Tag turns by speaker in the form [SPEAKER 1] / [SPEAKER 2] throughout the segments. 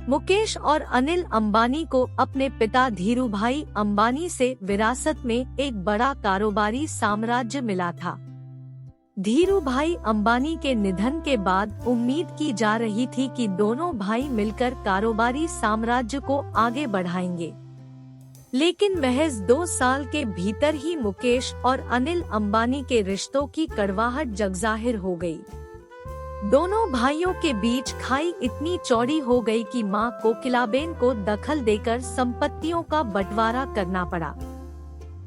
[SPEAKER 1] मुकेश और अनिल अंबानी को अपने पिता धीरूभाई अंबानी से विरासत में एक बड़ा कारोबारी साम्राज्य मिला था। धीरूभाई अंबानी के निधन के बाद उम्मीद की जा रही थी कि दोनों भाई मिलकर कारोबारी साम्राज्य को आगे बढ़ाएंगे, लेकिन महज 2 साल के भीतर ही मुकेश और अनिल अंबानी के रिश्तों की कड़वाहट जगजाहिर हो गई। दोनों भाइयों के बीच खाई इतनी चौड़ी हो गई कि मां कोकिलाबेन को दखल देकर संपत्तियों का बंटवारा करना पड़ा।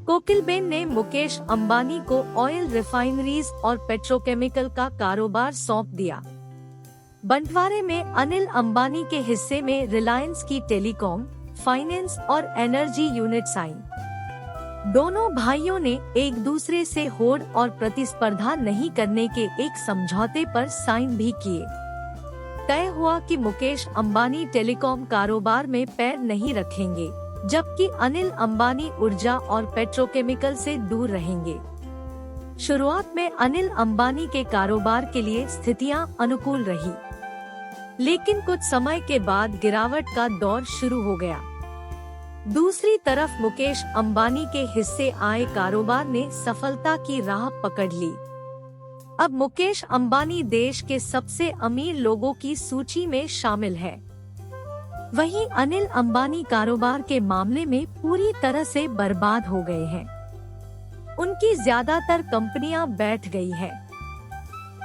[SPEAKER 1] कोकिलबेन ने मुकेश अंबानी को ऑयल रिफाइनरीज और पेट्रोकेमिकल का कारोबार सौंप दिया। बंटवारे में अनिल अंबानी के हिस्से में रिलायंस की टेलीकॉम, फाइनेंस और एनर्जी यूनिट्स आईं। दोनों भाइयों ने एक दूसरे से होड़ और प्रतिस्पर्धा नहीं करने के एक समझौते पर साइन भी किए। तय हुआ कि मुकेश अंबानी टेलीकॉम कारोबार में पैर नहीं रखेंगे, जबकि अनिल अंबानी ऊर्जा और पेट्रोकेमिकल से दूर रहेंगे। शुरुआत में अनिल अंबानी के कारोबार के लिए स्थितियां अनुकूल रही, लेकिन कुछ समय के बाद गिरावट का दौर शुरू हो गया। दूसरी तरफ मुकेश अंबानी के हिस्से आए कारोबार ने सफलता की राह पकड़ ली। अब मुकेश अंबानी देश के सबसे अमीर लोगों की सूची में शामिल है। वहीं अनिल अंबानी कारोबार के मामले में पूरी तरह से बर्बाद हो गए हैं। उनकी ज्यादातर कंपनियां बैठ गई हैं।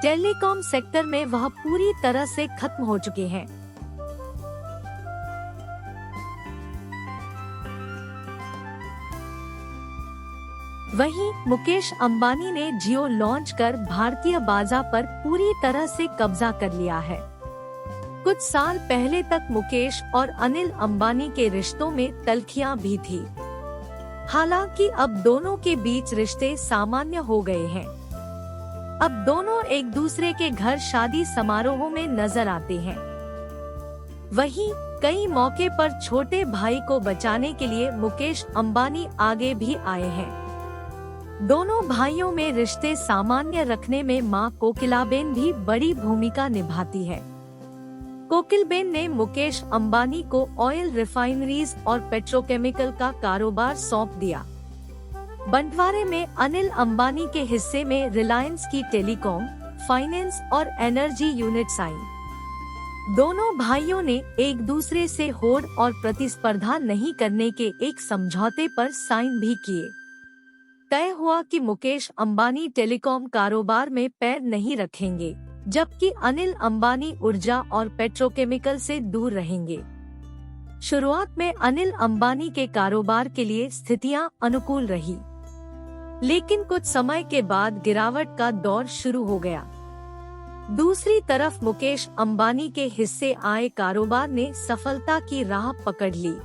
[SPEAKER 1] टेलीकॉम सेक्टर में वह पूरी तरह से खत्म हो चुके हैं। वहीं मुकेश अंबानी ने जियो लॉन्च कर भारतीय बाजार पर पूरी तरह से कब्जा कर लिया है। कुछ साल पहले तक मुकेश और अनिल अंबानी के रिश्तों में तल्खियां भी थी। हालांकि अब दोनों के बीच रिश्ते सामान्य हो गए हैं। अब दोनों एक दूसरे के घर शादी समारोहों में नजर आते हैं। वहीं कई मौके पर छोटे भाई को बचाने के लिए मुकेश अंबानी आगे भी आए हैं। दोनों भाइयों में रिश्ते सामान्य रखने में मां कोकिलाबेन भी बड़ी भूमिका निभाती है। कोकिलबेन ने मुकेश अंबानी को ऑयल रिफाइनरीज और पेट्रोकेमिकल का कारोबार सौंप दिया। बंटवारे में अनिल अंबानी के हिस्से में रिलायंस की टेलीकॉम, फाइनेंस और एनर्जी यूनिट्स आईं। दोनों भाइयों ने एक दूसरे से होड़ और प्रतिस्पर्धा नहीं करने के एक समझौते पर साइन भी किए। तय हुआ कि मुकेश अंबानी टेलीकॉम कारोबार में पैर नहीं रखेंगे, जबकि अनिल अंबानी ऊर्जा और पेट्रोकेमिकल से दूर रहेंगे। शुरुआत में अनिल अंबानी के कारोबार के लिए स्थितियां अनुकूल रही, लेकिन कुछ समय के बाद गिरावट का दौर शुरू हो गया। दूसरी तरफ मुकेश अंबानी के हिस्से आए कारोबार ने सफलता की राह पकड़ ली।